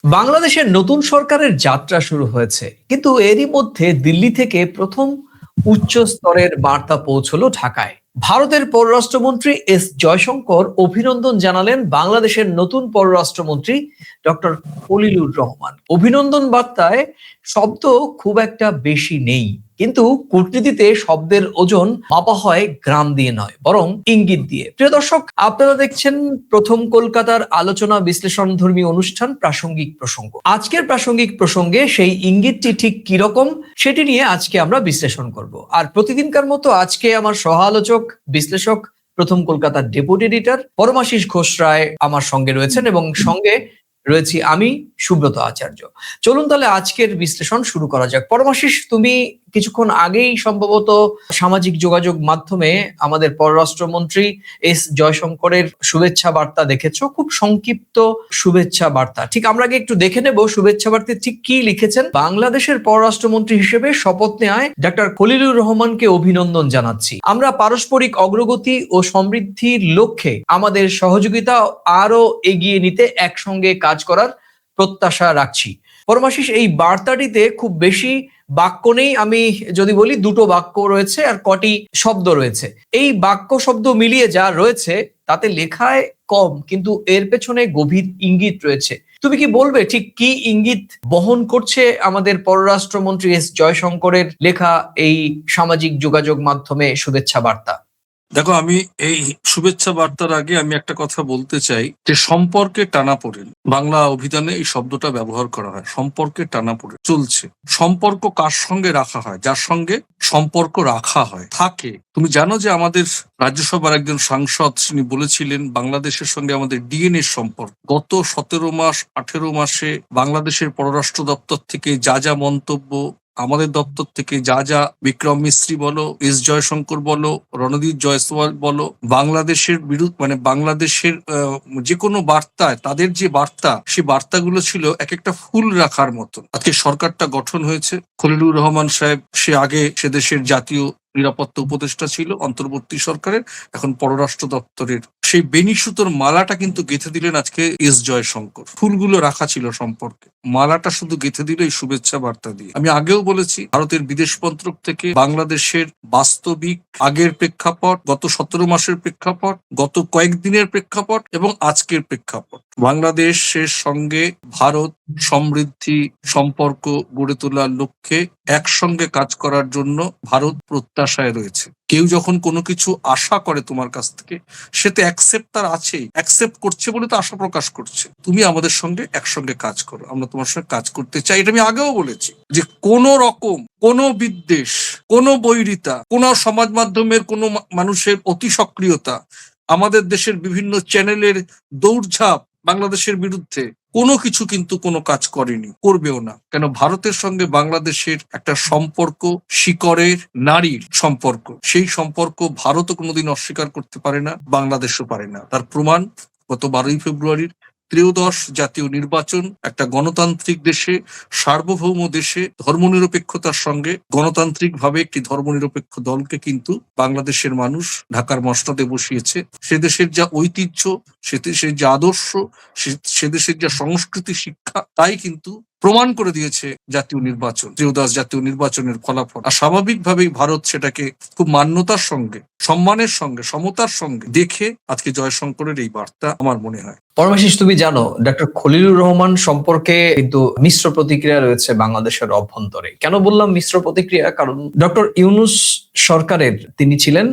বাংলাদেশের নতুন সরকারের যাত্রা শুরু হয়েছে, কিন্তু এরই মধ্যে দিল্লি থেকে প্রথম উচ্চ স্তরের বার্তা পৌঁছলো ঢাকায়। ভারতের পররাষ্ট্রমন্ত্রী এস জয়শঙ্কর অভিনন্দন জানালেন বাংলাদেশের নতুন পররাষ্ট্রমন্ত্রী ডক্টর খলিলুর রহমান। অভিনন্দন বার্তায় শব্দ খুব একটা বেশি নেই, কিন্তু কূটনীতিতে শব্দের ওজন মাপা হয় গ্রাম দিয়ে নয়, বরং ইঙ্গিত দিয়ে। প্রিয় দর্শক, আপনারা দেখছেন প্রথম কলকাতার আলোচনা বিশ্লেষণ ধর্মী অনুষ্ঠান প্রাসঙ্গিক প্রসঙ্গ। আজকের প্রাসঙ্গিক প্রসঙ্গে সেই ইঙ্গিতটি ঠিক কিরকম সেটি নিয়ে আজকে আমরা বিশ্লেষণ করব। আর প্রতিদিনকার মতো আজকে আমার সহ আলোচক বিশ্লেষক প্রথম কলকাতার ডেপুটি এডিটর পরমাশিস ঘোষ রায় আমার সঙ্গে রয়েছেন, এবং সঙ্গে রয়েছি আমি সুব্রত আচার্য। চলুন তাহলে আজকের বিশ্লেষণ শুরু করা যাক। পরমাশিস, তুমি কিছুক্ষণ আগেই সম্ভবত সামাজিক যোগাযোগ মাধ্যমে আমাদের পররাষ্ট্রমন্ত্রী এস জয়শঙ্করের শুভেচ্ছা বার্তা দেখেছো। খুব সংক্ষিপ্ত শুভেচ্ছা বার্তা, ঠিক আমরা আগে একটু দেখে নেব শুভেচ্ছা বার্তায় ঠিক কি লিখেছেন। বাংলাদেশের পররাষ্ট্রমন্ত্রী হিসেবে শপথ নেওয়ায় ডক্টর খলিলুর রহমানকে অভিনন্দন জানাচ্ছি। আমরা পারস্পরিক অগ্রগতি ও সমৃদ্ধির লক্ষ্যে আমাদের সহযোগিতা আরো এগিয়ে নিতে একসঙ্গে কাজ করার প্রত্যাশা রাখছি। পরমাশিস, এই বার্তাটিতে খুব বেশি বাক্য নেই, আমি যদি বলি দুটো বাক্য রয়েছে আর কটি শব্দ রয়েছে। এই বাক্য শব্দ মিলিয়ে যা রয়েছে তাতে লেখায় কম, কিন্তু এর পেছনে গভীর ইঙ্গিত রয়েছে। তুমি কি বলবে ঠিক কি ইঙ্গিত বহন করছে আমাদের পররাষ্ট্রমন্ত্রী এস জয়শঙ্করের লেখা এই সামাজিক যোগাযোগ মাধ্যমে শুভেচ্ছা বার্তা? দেখো, আমি এই শুভেচ্ছা বার্তার আগে আমি একটা কথা বলতে চাই যে সম্পর্কে টানাপোড়েন, বাংলা অভিধানে এই শব্দটা ব্যবহার করা হয়। সম্পর্কে টানাপোড়েন চলছে। সম্পর্ক কার সঙ্গে রাখা হয়? যার সঙ্গে সম্পর্ক রাখা হয় থাকে। তুমি জানো যে আমাদের রাজ্যসভার একজন সাংসদ তিনি বলেছিলেন বাংলাদেশের সঙ্গে আমাদের ডিএনএ সম্পর্ক। গত 17 মাস 18 মাসে বাংলাদেশের পররাষ্ট্র দপ্তর থেকে যা যা মন্তব্য, আমাদের দপ্তর থেকে যা যা বিক্রম মিস্ত্রি বলো, এস জয়শঙ্কর বলো, রণদীপ জয়সওয়াল বলো, বাংলাদেশের বিরুদ্ধে বাংলাদেশের যে কোনো বার্তায় তাদের যে বার্তা, সেই বার্তাগুলো ছিল এক একটা ফুল রাখার মতো। আজকে সরকারটা গঠন হয়েছে। খলিলুর রহমান সাহেব আগে সে দেশের জাতীয় নিরাপত্তা উপদেষ্টা ছিল অন্তর্বর্তী সরকারের, এখন পররাষ্ট্র দপ্তরের। সেই বেনিসুতোর মালাটা কিন্তু গেঁথে দিলেন আজকে এস জয়শঙ্কর। ফুলগুলো রাখা ছিল সম্পর্কে, মালাটা শুধু গেঁথে দিল এই শুভেচ্ছা বার্তা দিয়ে। আমি আগেও বলেছি, ভারতের বিদেশ মন্ত্রক থেকে বাংলাদেশের বাস্তবিক আগের প্রেক্ষাপট, গত 17 মাসের প্রেক্ষাপট, গত কয়েকদিনের প্রেক্ষাপট এবং আজকের প্রেক্ষাপট, বাংলাদেশের সঙ্গে ভারত সমৃদ্ধি সম্পর্ক গড়ে তোলার লক্ষ্যে একসঙ্গে কাজ করার জন্য ভারত প্রত্যাশায় রয়েছে। কেউ যখন কোনো কিছু আশা করে তোমার কাছ থেকে, সে তো অ্যাকসেপ্ট তার আছেই, অ্যাকসেপ্ট করছে বলে তো আশা প্রকাশ করছে। তুমি আমাদের সঙ্গে একসঙ্গে কাজ করো, আমরা তোমার সঙ্গে কাজ করতে চাই। এটা আমি আগেও বলেছি যে কোনো রকম কোনো বিদ্বেষ, কোনো বৈরিতা, কোনো সমাজ মাধ্যমের কোনো মানুষের অতি সক্রিয়তা, আমাদের দেশের বিভিন্ন চ্যানেলের দৌড়ঝাঁপ বাংলাদেশের বিরুদ্ধে কোনো কিছু কিন্তু কোনো কাজ করেনি, করবেও না। কেন? ভারতের সঙ্গে বাংলাদেশের একটা সম্পর্ক, শিকড়ের নারীর সম্পর্ক। সেই সম্পর্ক ভারতও কোনোদিন অস্বীকার করতে পারে না, বাংলাদেশও পারে না। তার প্রমাণ গত 12ই ফেব্রুয়ারির ত্রয়োদশ জাতীয় নির্বাচন। একটা গণতান্ত্রিক দেশে, সার্বভৌম দেশে ধর্মনিরপেক্ষতার সঙ্গে গণতান্ত্রিক ভাবে একটি ধর্মনিরপেক্ষ দলকে কিন্তু বাংলাদেশের মানুষ ঢাকার মসনদে বসিয়েছে। সে দেশের যা ঐতিহ্য, সে দেশের যে আদর্শ, সে দেশের যা সংস্কৃতি, শিক্ষা, তাই কিন্তু প্রমাণ করে দিয়েছে জাতীয় নির্বাচন, ত্রয়োদশ জাতীয় নির্বাচনের ফলাফল। আর স্বাভাবিকভাবেই ভারত সেটাকে খুব মান্যতার সঙ্গে, সম্মানের সঙ্গে, সমতার সঙ্গে দেখে আজকে জয়শঙ্করের এই বার্তা আমার মনে হয়। পরমাশিস, তুমি জানো ডক্টর খলিলুর রহমান সম্পর্কে কিন্তু মিশ্র প্রতিক্রিয়া রয়েছে বাংলাদেশের অভ্যন্তরে। কেন বললাম মিশ্র প্রতিক্রিয়া? কারণ ডক্টর ইউনূস সরকারের তিনি ছিলেন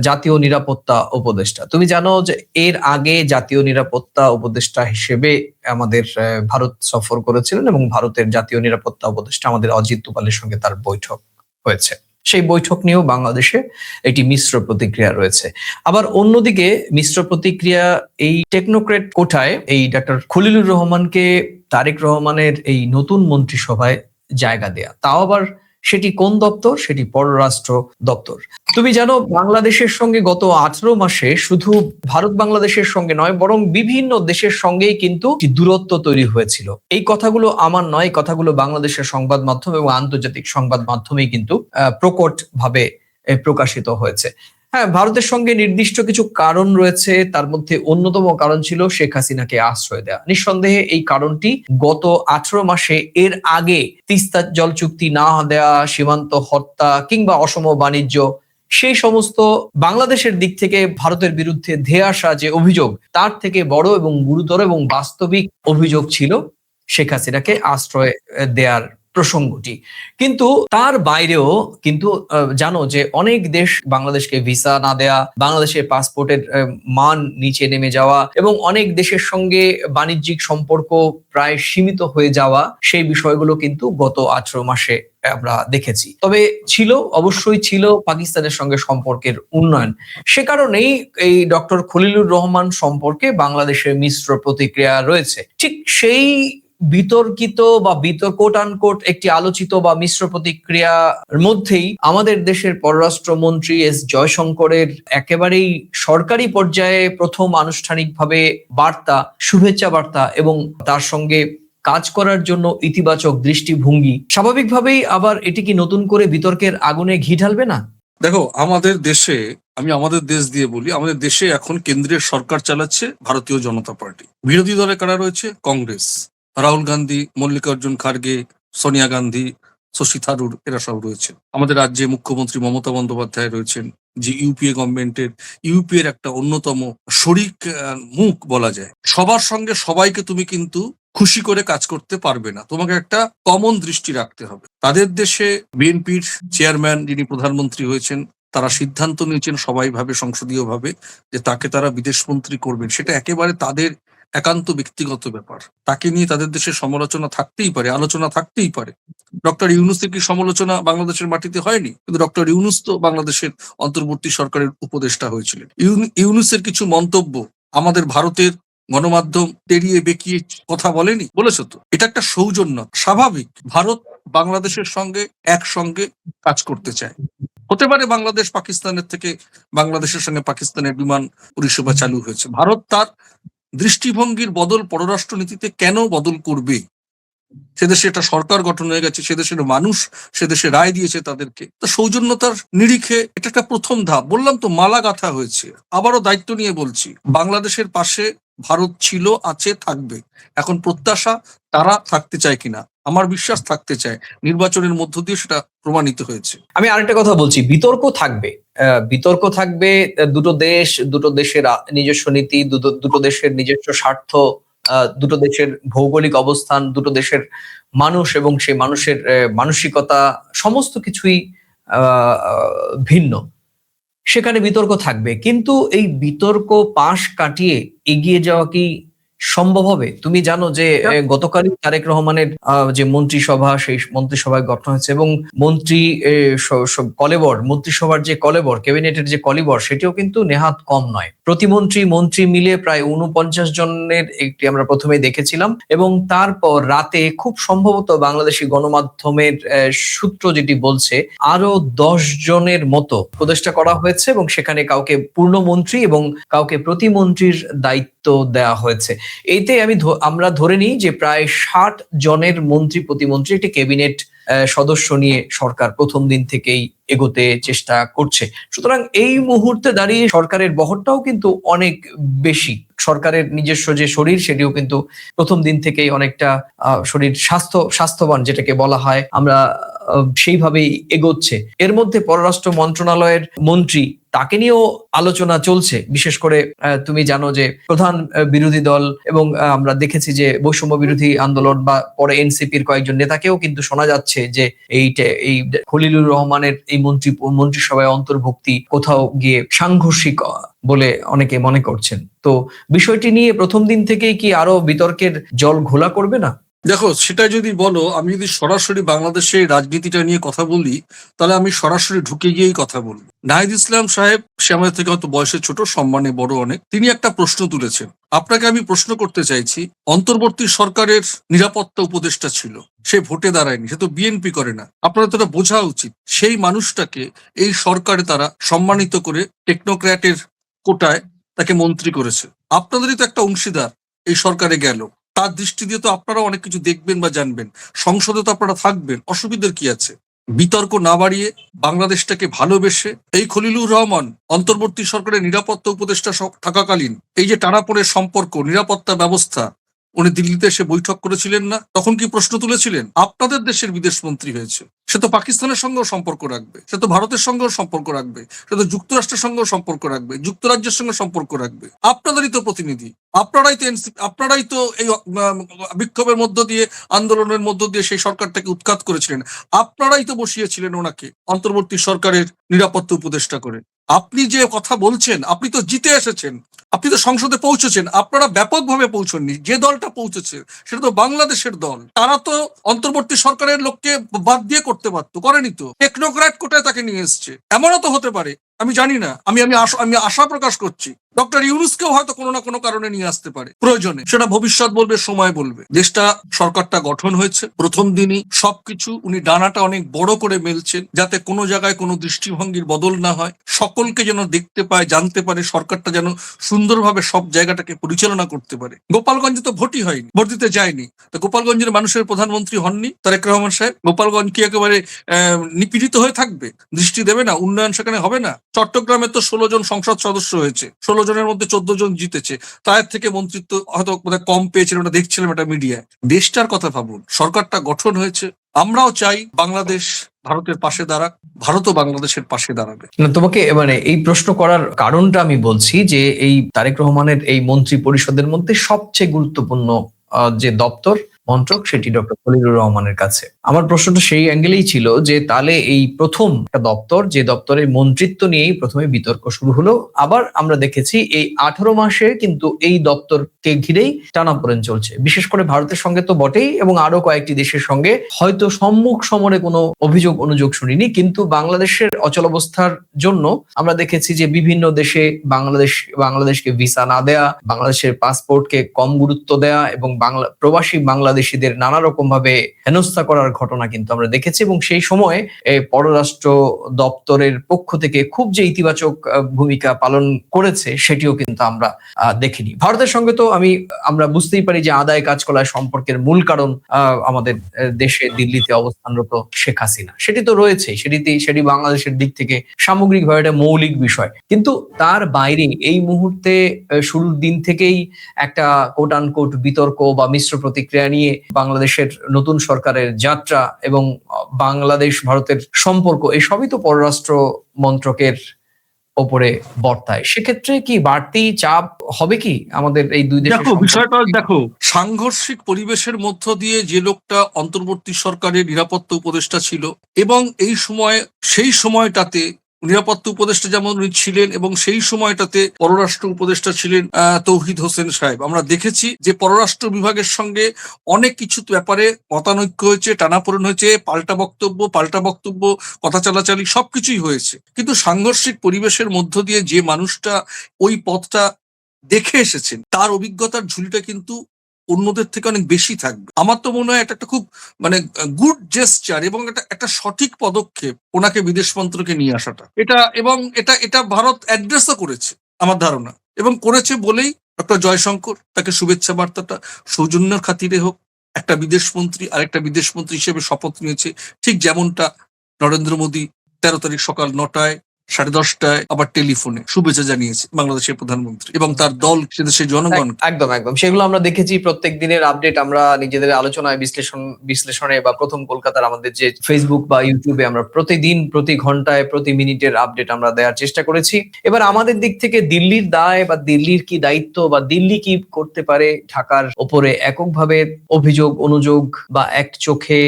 জাতীয় নিরাপত্তা উপদেষ্টা। তুমি জানো যে এর আগে জাতীয় নিরাপত্তা উপদেষ্টা হিসেবে আমাদের ভারত সফর করেছিলেন, এবং ভারতের জাতীয় নিরাপত্তা উপদেষ্টা আমাদের অজিত দোভালের সঙ্গে তার বৈঠক হয়েছে। সেই বৈঠক নিয়েও বাংলাদেশে একটি মিশ্র প্রতিক্রিয়া রয়েছে। আবার অন্যদিকে মিশ্র প্রতিক্রিয়া এই টেকনোক্রেট কোঠায় এই ডক্টর খলিলুর রহমানকে তারেক রহমানের এই নতুন মন্ত্রিসভায় জায়গা দেয়া, তাও আবার সেটি কোন দপ্তর? সেটি পররাষ্ট্র দপ্তর। তুমি জানো বাংলাদেশের সঙ্গে গত 18 মাসে শুধু ভারত বাংলাদেশের সঙ্গে নয়, বরং বিভিন্ন দেশের সঙ্গেই কিন্তু দূরত্ব তৈরি হয়েছিল। এই কথাগুলো আমার নয়, কথাগুলো বাংলাদেশের সংবাদ মাধ্যম এবং আন্তর্জাতিক সংবাদ মাধ্যমেই কিন্তু প্রকট ভাবে প্রকাশিত হয়েছে। হ্যাঁ, ভারতের সঙ্গে নির্দিষ্ট কিছু কারণ রয়েছে, তার মধ্যে অন্যতম কারণ ছিল শেখ হাসিনাকে আশ্রয় দেওয়া। নিঃসন্দেহে এই কারণটি গত 18 মাসে এর আগে তিস্তা জল চুক্তি না দেওয়া, সীমান্ত হত্যা কিংবা অসম বাণিজ্য, সেই সমস্ত বাংলাদেশের দিক থেকে ভারতের বিরুদ্ধে ধেয়ে আসা যে অভিযোগ, তার থেকে বড় এবং গুরুতর এবং বাস্তবিক অভিযোগ ছিল শেখ হাসিনাকে আশ্রয় দেওয়ার প্রসঙ্গটি। কিন্তু তার বাইরেও কিন্তু জানো যে অনেক দেশ বাংলাদেশকে ভিসা না দেয়া, বাংলাদেশের পাসপোর্টের মান নিচে নেমে যাওয়া এবং অনেক দেশের সঙ্গে বাণিজ্যিক সম্পর্ক প্রায় সীমিত হয়ে যাওয়া, সেই বিষয়গুলো কিন্তু গত 18 মাসে আমরা দেখেছি। তবে অবশ্যই ছিল পাকিস্তানের সঙ্গে সম্পর্কের উন্নয়ন। সে কারণেই এই ডক্টর খলিলুর রহমান সম্পর্কে বাংলাদেশের মিশ্র প্রতিক্রিয়া রয়েছে। ঠিক সেই বিতর্কিত বা কোট আনকোট একটি আলোচিত বা মিশ্র প্রতিক্রিয়ার মধ্যেই আমাদের দেশের পররাষ্ট্রমন্ত্রী এস জয়শঙ্করের একেবারেই সরকারি পর্যায়ে প্রথম আনুষ্ঠানিকভাবে বার্তা, শুভেচ্ছা বার্তা এবং তার সঙ্গে কাজ করার জন্য ইতিবাচক দৃষ্টিভঙ্গি, স্বাভাবিকভাবেই আবার এটি কি নতুন করে বিতর্কের আগুনে ঘি ঢালবে না? দেখো, আমাদের দেশে, আমি আমাদের দেশ দিয়ে বলি, আমাদের দেশে এখন কেন্দ্রের সরকার চালাচ্ছে ভারতীয় জনতা পার্টি। বিরোধী দলে কারা রয়েছে? কংগ্রেস, রাহুল গান্ধী, মল্লিকার্জুন খার্গে, সোনিয়া গান্ধী, শশী থারুর, এরা সব রয়েছে। আমাদের রাজ্যে মুখ্যমন্ত্রী মমতা বন্দ্যোপাধ্যায় রয়েছেন, যে ইউপিএ গভর্নমেন্টের ইউপিএর একটা অন্যতম শরিক মুখ বলা যায়। সবার সঙ্গে সবাইকে তুমি কিন্তু খুশি করে কাজ করতে পারবে না, তোমাকে একটা কমন দৃষ্টি রাখতে হবে। তাদের দেশে বিএনপির চেয়ারম্যান, যিনি প্রধানমন্ত্রী হয়েছেন, তারা সিদ্ধান্ত নিয়েছেন সবাই ভাবে, সংসদীয় ভাবে, যে তাকে তারা বিদেশমন্ত্রী করবেন। সেটা একেবারে তাদের একান্ত ব্যক্তিগত ব্যাপার। তাকে নিয়ে তাদের দেশে সমালোচনা থাকতেই পারে, আলোচনা থাকতেই পারে। ডক্টর ইউনূসের কি সমালোচনা বাংলাদেশের মাটিতে হয়নি? কিন্তু ডক্টর ইউনূস তো বাংলাদেশের অন্তর্বর্তী সরকারের উপদেষ্টা হয়েছিলেন। ইউনূসের কিছু মন্তব্য আমাদের ভারতের গণমাধ্যম তেড়িয়ে বেঁকিয়ে কথা বলেনি, বলেছে তো। এটা একটা সৌজন্য, স্বাভাবিক। ভারত বাংলাদেশের সঙ্গে একসঙ্গে কাজ করতে চায়। হতে পারে বাংলাদেশ বাংলাদেশের সঙ্গে পাকিস্তানের বিমান পরিষেবা চালু হয়েছে। ভারত তার দৃষ্টিভঙ্গির বদল পররাষ্ট্র নীতিতে কেন বদল করবে? সে দেশে একটা সরকার গঠন হয়ে গেছে, সে দেশের মানুষ সে দেশে রায় দিয়েছে তাদেরকে। তো সৌজন্যতার নিরিখে এটা একটা প্রথম ধাপ। বললাম তো, মালা গাঁথা হয়েছে। আবারও দায়িত্ব নিয়ে বলছি, বাংলাদেশের পাশে ভারত ছিল, আছে, থাকবে। এখন প্রত্যাশা তারা থাকতে চায় কিনা। আমার বিশ্বাস থাকতে চায়। নির্বাচনের মধ্য দিয়ে সেটা প্রমাণিত হয়েছে। আমি আরেকটা কথা বলছি, বিতর্ক থাকবে। বিতর্ক থাকবে। দুটো দেশের নিজস্ব নীতি, দুটো দেশের নিজস্ব স্বার্থ, দুটো দেশের ভৌগোলিক অবস্থান, দুটো দেশের মানুষ এবং সেই মানুষের মানসিকতা, সমস্ত কিছুই ভিন্ন। সেখানে বিতর্ক থাকবে, কিন্তু এই বিতর্ক পাশ কাটিয়ে এগিয়ে যাওয়া কি সম্ভব হবে? তুমি জানো যে গতকালই তারেক রহমানের যে মন্ত্রিসভা, সেই মন্ত্রিসভায় গঠন হয়েছে এবং মন্ত্রিসভার যে কলেবর, ক্যাবিনেটের যে কলিবর, সেটিও কিন্তু নেহাত কম নয়। প্রতিমন্ত্রী, মন্ত্রী মিলে প্রায় 49 জনের একটি আমরা প্রথমে দেখেছিলাম এবং তারপর রাতে খুব সম্ভবত বাংলাদেশি গণমাধ্যমের সূত্র যেটি বলছে, আরো 10 জনের মতো উপদেষ্টা করা হয়েছে এবং সেখানে কাউকে পূর্ণমন্ত্রী এবং কাউকে প্রতিমন্ত্রীর দায়িত্ব দেওয়া হয়েছে। এইতে আমরা ধরে নিই যে প্রায় 60 জনের মন্ত্রী প্রতিমন্ত্রী একটি ক্যাবিনেট সদস্য নিয়ে সরকার প্রথম দিন থেকেই এগোতে চেষ্টা করছে। সুতরাং এই মুহূর্তে দাঁড়িয়ে সরকারের বহরটাও কিন্তু অনেক বেশি। সরকারের নিজস্ব যে শরীর, সেটিও কিন্তু প্রথম দিন থেকেই অনেকটা শরীর স্বাস্থ্যবান যেটাকে বলা হয়, আমরা সেইভাবেই এগোচ্ছে। এর মধ্যে পররাষ্ট্র মন্ত্রণালয়ের মন্ত্রী, তাকে নিয়েও আলোচনা চলছে। বিশেষ করে তুমি জানো যে প্রধান বিরোধী দল এবং আমরা দেখেছি যে বৈষম্য বিরোধী আন্দোলন বা পরে এনসিপির কয়েকজন নেতাকেও কিন্তু শোনা যাচ্ছে যে এই খলিলুর রহমানের এই মন্ত্রিসভায় অন্তর্ভুক্তি কোথাও গিয়ে সাংঘর্ষিক বলে অনেকে মনে করছেন। তো বিষয়টি নিয়ে প্রথম দিন থেকেই কি আরো বিতর্কের জল ঘোলা করবে না? দেখো, সেটা যদি বলো, আমি যদি সরাসরি বাংলাদেশের রাজনীতিটা নিয়ে কথা বলি, তাহলে আমি সরাসরি ঢুকে গিয়েই কথা বলবো। নাহিদ ইসলাম সাহেব, সে আমাদের থেকে হয়তো বয়সে ছোট, সম্মানে বড় অনেক, তিনি একটা প্রশ্ন তুলেছেন। আপনাকে আমি প্রশ্ন করতে চাইছি, অন্তর্বর্তী সরকারের নিরাপত্তা উপদেষ্টা ছিল, সে ভোটে দাঁড়ায়নি, সে তো বিএনপি করে না। আপনাদের তো এটা বোঝা উচিত। সেই মানুষটাকে এই সরকারে তারা সম্মানিত করে টেকনোক্র্যাটের কোটায় তাকে মন্ত্রী করেছে। আপনাদেরই তো একটা অংশীদার এই সরকারে গেল। তার দৃষ্টি দিয়ে তো আপনারা অনেক কিছু দেখবেন বা জানবেন। সংসদে তো আপনারা থাকবেন, অসুবিধার কি আছে? বিতর্ক না বাড়িয়ে বাংলাদেশটাকে ভালোবেসে এই খলিলুর রহমান অন্তর্বর্তী সরকারের নিরাপত্তা উপদেষ্টা থাকাকালীন এই যে টানাপোড়ের সম্পর্ক, নিরাপত্তা ব্যবস্থা, উনি দিল্লিতে এসে বৈঠক করেছিলেন না? তখন কি প্রশ্ন তুলেছিলেন? আপনাদের দেশের বিদেশ মন্ত্রী হয়েছে, সে তো পাকিস্তানের সঙ্গেও সম্পর্ক রাখবে, সে তো ভারতের সঙ্গেও সম্পর্ক রাখবে, সে তো যুক্তরাষ্ট্রের সঙ্গেও সম্পর্ক রাখবে, যুক্তরাজ্যের সঙ্গে সম্পর্ক রাখবে। আপনাদেরই তো প্রতিনিধি, আপনারাই তো এই বিক্ষোভের মধ্য দিয়ে, আন্দোলনের মধ্য দিয়ে সেই সরকারটাকে উৎখাত করেছিলেন। আপনারাই তো বসিয়েছিলেন ওনাকে অন্তর্বর্তী সরকারের নিরাপত্তা উপদেষ্টা করে। আপনি যে কথা বলছেন, আপনি তো জিতে এসেছেন, আপনি তো সংসদে পৌঁছেছেন, আপনারা ব্যাপকভাবে পৌঁছননি। যে দলটা পৌঁছেছে সেটা তো বাংলাদেশের দল, তারা তো অন্তর্বর্তী সরকারের লোককে বাদ দিয়ে করতে পারতো, করেনি তো। টেকনোক্র্যাট কোটায় তাকে নিয়ে এসছে, এমনও তো হতে পারে, আমি জানি না। আমি আশা প্রকাশ করছি ডক্টর ইউনূসকেও হয়তো কোনো না কোনো কারণে নিয়ে আসতে পারে প্রয়োজনে, সেটা ভবিষ্যৎ বলবে, সময় বলবে। দেশটা, সরকারটা গঠন হয়েছে, প্রথম দিনই সবকিছু উনি ডানাটা অনেক বড় করে মেলছেন, যাতে কোনো জায়গায় কোনো দৃষ্টিভঙ্গির বদল না হয়, সকলকে যেন দেখতে পায়, জানতে পারে, সরকারটা যেন সুন্দরভাবে সব জায়গাটাকে পরিচালনা করতে পারে। গোপালগঞ্জে তো ভোটই হয়নি, ভোট দিতে যায়নি, তো গোপালগঞ্জের মানুষের প্রধানমন্ত্রী হননি তারেক রহমান সাহেব। গোপালগঞ্জ কি একেবারে নিপীড়িত হয়ে থাকবে? দৃষ্টি দেবে না? উন্নয়ন সেখানে হবে না? চট্টগ্রামে তো 16 জন সংসদ সদস্য হয়েছে, 16 জনের মধ্যে 14 জন জিতেছে, তার থেকে মন্ত্রিত্ব হয়তো কম পেয়েছিলেন, ওটা দেখছিলাম এটা মিডিয়ায়। দেশটার কথা ভাবুন, সরকারটা গঠন হয়েছে। আমরাও চাই বাংলাদেশ ভারতের পাশে দাঁড়াক, ভারতও বাংলাদেশের পাশে দাঁড়াবে। না, তোমাকে এই প্রশ্ন করার কারণটা আমি বলছি যে এই তারেক রহমানের এই মন্ত্রী পরিষদের মধ্যে সবচেয়ে গুরুত্বপূর্ণ যে দপ্তর, মন্ত্রক, সেটি ডক্টর খলিলুর রহমানের কাছে। আমার প্রশ্নটা সেই অ্যাঙ্গেলেই ছিল যে তাহলে এই প্রথম একটা দপ্তর, যে দপ্তরের মন্ত্রিত্ব নিয়েই প্রথমে বিতর্ক শুরু হলো, আবার আমরা দেখেছি এই 18 মাসে কিন্তু এই দপ্তরকে ঘিরেই টানাপোড়েন চলছে, বিশেষ করে ভারতের সঙ্গে তো বটেই, এবং আরো কয়েকটি দেশের সঙ্গে হয়তো সম্মুখ সমরে কোনো অনুযোগ শুনিনি, কিন্তু বাংলাদেশের অচলাবস্থার জন্য আমরা দেখেছি যে বিভিন্ন দেশে বাংলাদেশকে ভিসা না দেয়া, বাংলাদেশের পাসপোর্টকে কম গুরুত্ব দেয়া এবং প্রবাসী বাংলাদেশিদের নানা রকম ভাবে হেনস্থা করার ঘটনা কিন্তু আমরা দেখেছি। এবং সেই সময় পররাষ্ট্র দপ্তরের পক্ষ থেকে খুব যে ইতিবাচক ভূমিকা পালন করেছে সেটিও কিন্তু আমরা দেখিনি। ভারতের সঙ্গে তো আমরা বুঝতেই পারি যে আদায় কাজকলায় সম্পর্কের মূল কারণ আমাদের দেশে দিল্লিতে অবস্থানরত শেখ হাসিনা, সেটি তো রয়েছে, সেটি বাংলাদেশের দিক থেকে সামগ্রিকভাবে একটা মৌলিক বিষয়। কিন্তু তার বাইরে এই মুহূর্তে শুরুর দিন থেকেই একটা কোট আনকোট বিতর্ক বা মিশ্র প্রতিক্রিয়া নিয়ে বাংলাদেশের নতুন সরকারের যাত্রা এবং বাংলাদেশ ভারতের সম্পর্ক, এই সবই তো পররাষ্ট্র মন্ত্রকের ওপরে বর্তায়। সেক্ষেত্রে কি বাড়তি চাপ হবে কি আমাদের এই দুই দেশের? বিষয়টা দেখো, সাংঘর্ষিক পরিবেশের মধ্য দিয়ে যে লোকটা অন্তর্বর্তী সরকারের নিরাপত্তা উপদেষ্টা ছিল, এবং সেই সময়টাতে নিরাপত্তা উপদেষ্টা যেমন উনি ছিলেন, এবং সেই সময়টাতে পররাষ্ট্র উপদেষ্টা ছিলেন তৌহিদ হোসেন সাহেব, আমরা দেখেছি যে পররাষ্ট্র বিভাগের সঙ্গে অনেক কিছু ব্যাপারে মতানৈক্য হয়েছে, টানাপোড়েন হয়েছে, পাল্টা বক্তব্য, কথা চালাচালি সবকিছুই হয়েছে। কিন্তু সাংঘর্ষিক পরিবেশের মধ্য দিয়ে যে মানুষটা ওই পথটা দেখে এসেছেন, তার অভিজ্ঞতার ঝুলিটা কিন্তু অন্যদের থেকে অনেক বেশি থাকবে। আমার তো মনে হয় একটা খুব গুড জেস্টার এবং একটা সঠিক পদক্ষেপ ওনাকে বিদেশ মন্ত্রকে নিয়ে আসাটা। এটা ভারত অ্যাড্রেসও করেছে আমার ধারণা, এবং করেছে বলেই ডক্টর জয়শঙ্কর তাকে শুভেচ্ছা বার্তাটা সৌজন্যের খাতিরে হোক, একটা বিদেশ মন্ত্রী আরেকটা বিদেশ মন্ত্রী হিসেবে শপথ নিয়েছে, ঠিক যেমনটা নরেন্দ্র মোদী 13 তারিখ সকাল 9টায়, 10:30টায় আবার টেলিফোনে শুভেচ্ছা জানিয়েছে বাংলাদেশের প্রধানমন্ত্রী এবং তার দল, দেশের জনগণ। একদম সেগুলো আমরা দেখেছি, প্রত্যেক দিনের আপডেট আমরা নিজেদের আলোচনায় বিশ্লেষণে বা প্রথম কলকাতার আমাদের যে ফেসবুক বা ইউটিউবে আমরা প্রতিদিন, প্রতি ঘন্টায়, প্রতি মিনিটের আপডেট আমরা দেওয়ার চেষ্টা করেছি। এবার আমাদের দিক থেকে দিল্লির দায় বা দিল্লির কি দায়িত্ব বা দিল্লি কি করতে পারে ঢাকার ওপরে এককভাবে অনুযোগ বা এক চোখে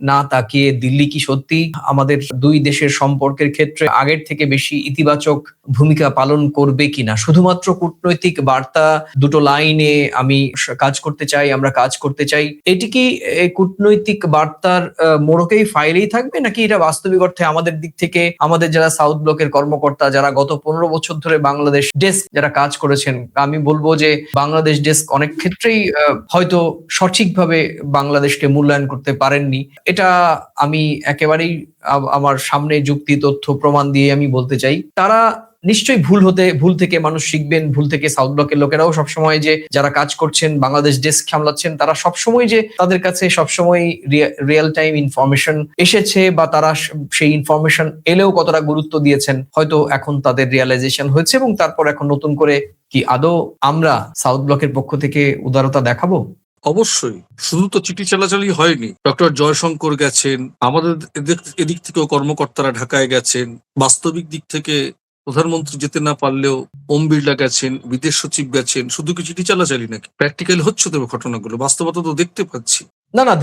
না তাকিয়ে দিল্লি কি সত্যি আমাদের দুই দেশের সম্পর্কের ক্ষেত্রে আগের থেকে বেশি ইতিবাচক ভূমিকা পালন করবে কিনা? শুধুমাত্র কূটনৈতিক বার্তা, দুটো লাইনে আমরা কাজ করতে চাই, এটি কি কূটনৈতিক বার্তার মোড়কেই ফাইলেই থাকবে, নাকি এটা বাস্তবিক অর্থে আমাদের দিক থেকে, আমাদের যারা সাউথ ব্লকের কর্মকর্তা, যারা গত 15 বছর ধরে বাংলাদেশ ডেস্ক যারা কাজ করেছেন, আমি বলবো যে বাংলাদেশ ডেস্ক অনেক ক্ষেত্রেই হয়তো সঠিকভাবে বাংলাদেশকে মূল্যায়ন করতে পারেননি। এটা আমি একেবারেই আমার সামনে যুক্তি, তথ্য, প্রমাণ দিয়ে আমি বলতে চাই। তারা নিশ্চয়ই ভুল থেকে মানুষ শিখবেন, ভুল থেকে সাউথ ব্লকের লোকেরাও সবসময় যে যারা কাজ করছেন, বাংলাদেশ ডেস্ক সামলাচ্ছেন, তারা সবসময় যে তাদের কাছে সবসময় রিয়েল টাইম ইনফরমেশন এসেছে বা তারা সেই ইনফরমেশন এলেও কতটা গুরুত্ব দিয়েছেন হয়তো এখন তাদের রিয়েলাইজেশন হয়েছে, এবং তারপর এখন নতুন করে কি আদৌ আমরা সাউথ ব্লকের পক্ষ থেকে উদারতা দেখাবো? অবশ্যই। শুধু তো চিঠি চালাচালি হয়নি, ডক্টর জয়শঙ্কর গেছেন, আমাদের এদিক থেকেও কর্মকর্তারা ঢাকায় গেছেন, বাস্তবিক দিক থেকে প্রধানমন্ত্রী যেতে না পারলেও ওম বিড়লা গেছেন, বিদেশ সচিব গেছেন। শুধু কি চিঠি চালাচালি নাকি? প্র্যাকটিক্যাল হচ্ছে তো ঘটনাগুলো, বাস্তবতা তো দেখতে পাচ্ছি। না না,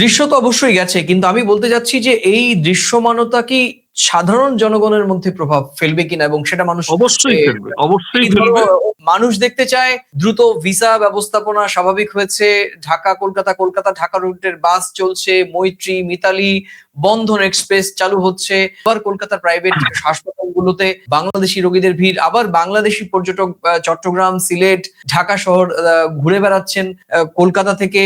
দৃশ্য তো অবশ্যই গেছে, কিন্তু আমি বলতে যাচ্ছি যে এই দৃশ্যমানতা কি সাধারণ জনগণের মধ্যে প্রভাব ফেলবে কিনা, এবং সেটা মানুষ অবশ্যই ফেলবে, অবশ্যই ফেলবে। মানুষ দেখতে চায় দ্রুত ভিসা ব্যবস্থাপনা স্বাভাবিক হয়েছে, ঢাকা কলকাতা, কলকাতা ঢাকা রুটের বাস চলছে, মৈত্রী, মিতালি, বন্ধন এক্সপ্রেস চালু হচ্ছে, আবার কলকাতার প্রাইভেট হাসপাতালগুলোতে বাংলাদেশি রোগীদের ভিড়, আবার বাংলাদেশি পর্যটক চট্টগ্রাম, সিলেট, ঢাকা শহর ঘুরে বেড়াচ্ছেন, কলকাতা থেকে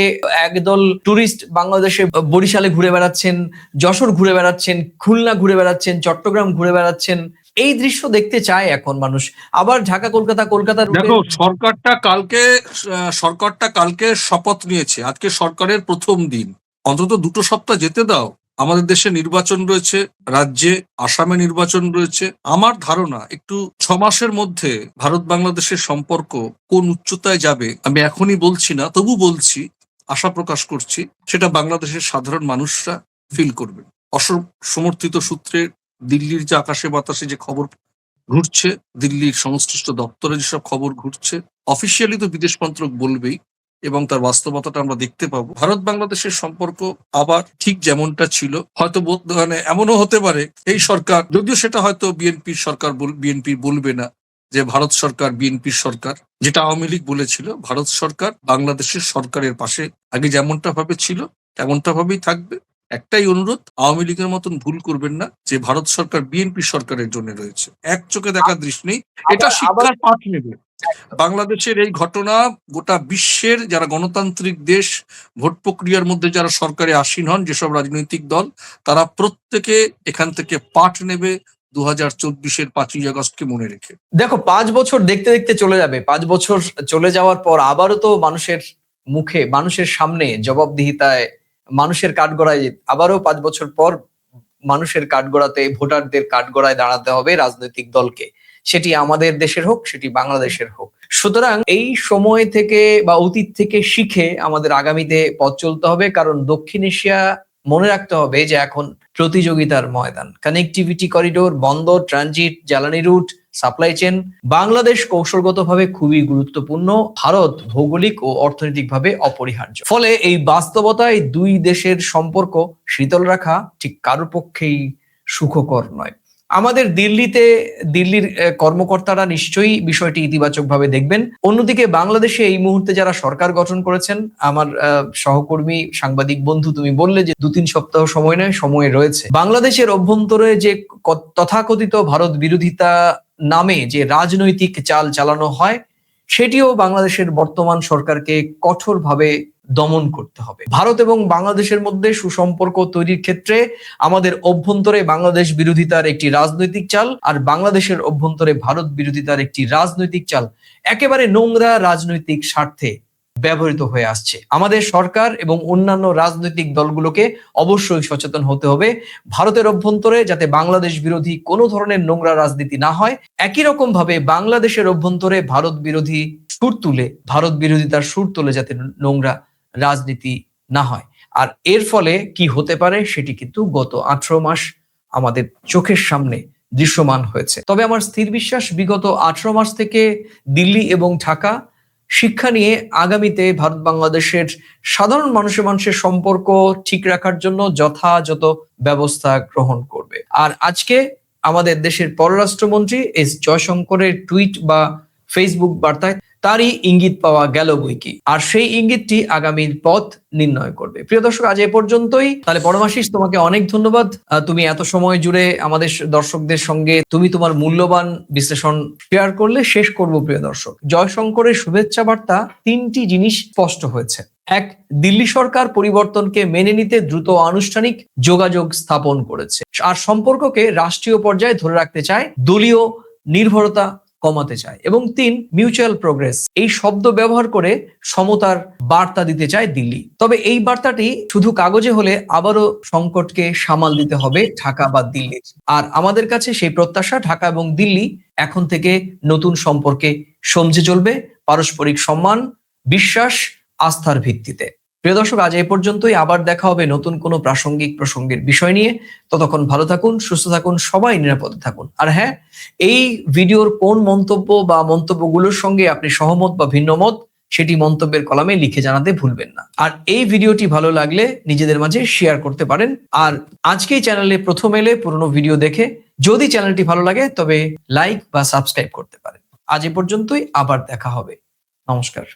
একদল টুরিস্ট বাংলাদেশে বরিশালে ঘুরে বেড়াচ্ছেন, যশোর ঘুরে বেড়াচ্ছেন, খুলনা ঘুরে বেড়াচ্ছেন, চট্টগ্রাম ঘুরে বেড়াচ্ছেন। এই দৃশ্য দেখতে চায় এখন মানুষ। আবার ঢাকা কলকাতা, কলকাতা দেখো, সরকারটা কালকে শপথ নিয়েছে, আজকে সরকারের প্রথম দিন, অন্তত 2 সপ্তাহ যেতে দাও। আমাদের দেশে নির্বাচন রয়েছে, রাজ্যে আসামে নির্বাচন রয়েছে। আমার ধারণা একটু 6 মাসের মধ্যে ভারত বাংলাদেশের সম্পর্ক কোন উচ্চতায় যাবে আমি এখনই বলছি না, তবু বলছি, আশা প্রকাশ করছি সেটা বাংলাদেশের সাধারণ মানুষরা ফিল করবে। অসমর্থিত সূত্রে দিল্লির যে আকাশে বাতাসে যে খবর ঘুরছে, দিল্লির সংশ্লিষ্ট দপ্তরে যেসব খবর ঘুরছে, অফিসিয়ালি তো বিদেশ মন্ত্রক বলবেই, এবং তার বাস্তবতাটা আমরা দেখতে পাবো। ভারত বাংলাদেশের সম্পর্ক আবার ঠিক যেমনটা ছিল, হয়তো মানে এমনও হতে পারে এই সরকার, যদিও সেটা হয়তো বিএনপি বলবে না যে ভারত সরকার বিএনপির সরকার, যেটা আওয়ামী লীগ বলেছিল, ভারত সরকার বাংলাদেশের সরকারের পাশে আগে যেমনটা ভাবে ছিল তেমনটা ভাবেই থাকবে। একটাই অনুরোধ, আওয়ামী লীগের মতন ভুল করবেন না যে ভারত সরকার বিএনপি সরকারের জন্য রয়েছে। এক চোখে দেখা দৃষ্টি নেই, এটা শিক্ষার পাঠ নেবে। বাংলাদেশের এই ঘটনা গোটা বিশ্বের যারা গণতান্ত্রিক দেশ, ভোট প্রক্রিয়ার মধ্যে যারা সরকারে আসীন হন, যেসব রাজনৈতিক দল, তারা প্রত্যেকে এখান থেকে পাঠ নেবে 2024-এর 5ই আগস্টকে মনে রেখে। দেখো, 5 বছর দেখতে দেখতে চলে যাবে, 5 বছর চলে যাওয়ার পর আবারও তো মানুষের মুখে, মানুষের সামনে জবাবদিহিতায়, মানুষের কাঠগড়ায় আবারও 5 বছর পর মানুষের কাঠগড়াতে, ভোটারদের কাঠগড়ায় দাঁড়াতে হবে রাজনৈতিক দলকে, সেটি আমাদের দেশের হোক, সেটি বাংলাদেশের হোক। সুতরাং এই সময় থেকে বা অতীত থেকে শিখে আমাদের আগামীতে পথ চলতে হবে, কারণ দক্ষিণ এশিয়া মনে রাখতে হবে যে এখন প্রতিযোগিতার ময়দান। কানেক্টিভিটি করিডোর, বন্দর, ট্রানজিট, জ্বালানি রুট, সাপ্লাই চেন, বাংলাদেশ কৌশলগতভাবে খুবই গুরুত্বপূর্ণ, ভারত ভৌগোলিক ও অর্থনৈতিকভাবে অপরিহার্য। ফলে এই বাস্তবতায় দুই দেশের সম্পর্ক শীতল রাখা ঠিক কারোর পক্ষেই সুখকর নয়। আমাদের দিল্লির কর্মকর্তারা নিশ্চয়ই বিষয়টি ইতিবাচকভাবে দেখবেন। অন্যদিকে বাংলাদেশে এই মুহূর্তে যারা সরকার গঠন করেছেন, আমার সহকর্মী সাংবাদিক বন্ধু, তুমি বললে যে 2-3 সপ্তাহ সময় নয়, সময় রয়েছে। বাংলাদেশের অভ্যন্তরে যে তথাকথিত ভারত বিরোধিতা নামে যে রাজনৈতিক চাল চালানো হয়, সেটিও বাংলাদেশের বর্তমান সরকারকে কঠোরভাবে দমন করতে হবে। ভারত এবং বাংলাদেশের মধ্যে সুসম্পর্ক তৈরির ক্ষেত্রে আমাদের অভ্যন্তরে বাংলাদেশ বিরোধিতার একটি রাজনৈতিক চাল, আর বাংলাদেশের অভ্যন্তরে ভারত বিরোধিতার একটি রাজনৈতিক চাল একেবারে নোংরা রাজনৈতিক স্বার্থে ব্যবহৃত হয়ে আসছে। আমাদের সরকার এবং অন্যান্য রাজনৈতিক দলগুলোকে অবশ্যই সচেতন হতে হবে ভারতের অভ্যন্তরে, যাতে বাংলাদেশ বিরোধী কোনো ধরনের নোংরা রাজনীতি না হয়। একই রকম ভাবে বাংলাদেশের অভ্যন্তরে ভারত বিরোধিতার সুর তুলে যাতে নোংরা রাজনীতি না হয়। আর এর ফলে কি হতে পারে সেটি কিন্তু গত 18 মাস আমাদের চোখের সামনে দৃশ্যমান হয়েছে। তবে আমার স্থির বিশ্বাস, বিগত 18 মাস থেকে দিল্লি এবং ঢাকা শিক্ষা নিয়ে আগামীতে ভারত বাংলাদেশের সাধারণ মানুষের সম্পর্ক ঠিক রাখার জন্য যথাযথ ব্যবস্থা গ্রহণ করবে। আর আজকে আমাদের দেশের পররাষ্ট্রমন্ত্রী এস জয়শঙ্করের টুইট বা ফেসবুক বার্তায় তারই ইঙ্গিত পাওয়া গেল বইকি, আর সেই ইঙ্গিতটি আগামীর পথ নির্ণয় করবে। প্রিয় দর্শক, আজ এ পর্যন্তই। তাহলে পরমাশিস, তোমাকে অনেক ধন্যবাদ। তুমি এত সময় জুড়ে আমাদের দর্শকদের সঙ্গে তুমি তোমার মূল্যবান বিশ্লেষণ শেয়ার করলে। শেষ করব প্রিয় দর্শক, জয়শঙ্করের শুভেচ্ছা বার্তা 3টি জিনিস স্পষ্ট হয়েছে। 1, দিল্লি সরকার পরিবর্তনকে মেনে নিতে দ্রুত আনুষ্ঠানিক যোগাযোগ স্থাপন করেছে আর সম্পর্ককে রাষ্ট্রীয় পর্যায়ে ধরে রাখতে চায়, দলীয় নির্ভরতা কমাতে চায়। এবং 3, মিউচুয়াল প্রোগ্রেস, এই শব্দ ব্যবহার করে সমতার বার্তা দিতে চায় দিল্লি। তবে এই বার্তাটি শুধু কাগজে হলে আবারও সংকটকে সামাল দিতে হবে ঢাকা বা দিল্লির। আর আমাদের কাছে সেই প্রত্যাশা, ঢাকা এবং দিল্লি এখন থেকে নতুন সম্পর্কে সমঝে চলবে, পারস্পরিক সম্মান, বিশ্বাস, আস্থার ভিত্তিতে। প্রিয় দর্শক, আজ এই পর্যন্তই। আবার দেখা হবে নতুন কোনো প্রাসঙ্গিক প্রসঙ্গের বিষয় নিয়ে। ততক্ষণ ভালো থাকুন, সুস্থ থাকুন, সবাই নিরাপদে থাকুন। আর হ্যাঁ, এই ভিডিওর কোন মন্তব্য বা মন্তব্যগুলোর সঙ্গে আপনি সহমত বা ভিন্ন মত, সেটি মন্তব্যের কলামে লিখে জানাতে ভুলবেন না। আর এই ভিডিওটি ভালো লাগলে নিজেদের মাঝে শেয়ার করতে পারেন। আর আজকেই চ্যানেলে প্রথম এলে পুরনো ভিডিও দেখে যদি চ্যানেলটি ভালো লাগে তবে লাইক বা সাবস্ক্রাইব করতে পারেন। আজ এ পর্যন্তই, আবার দেখা হবে। নমস্কার।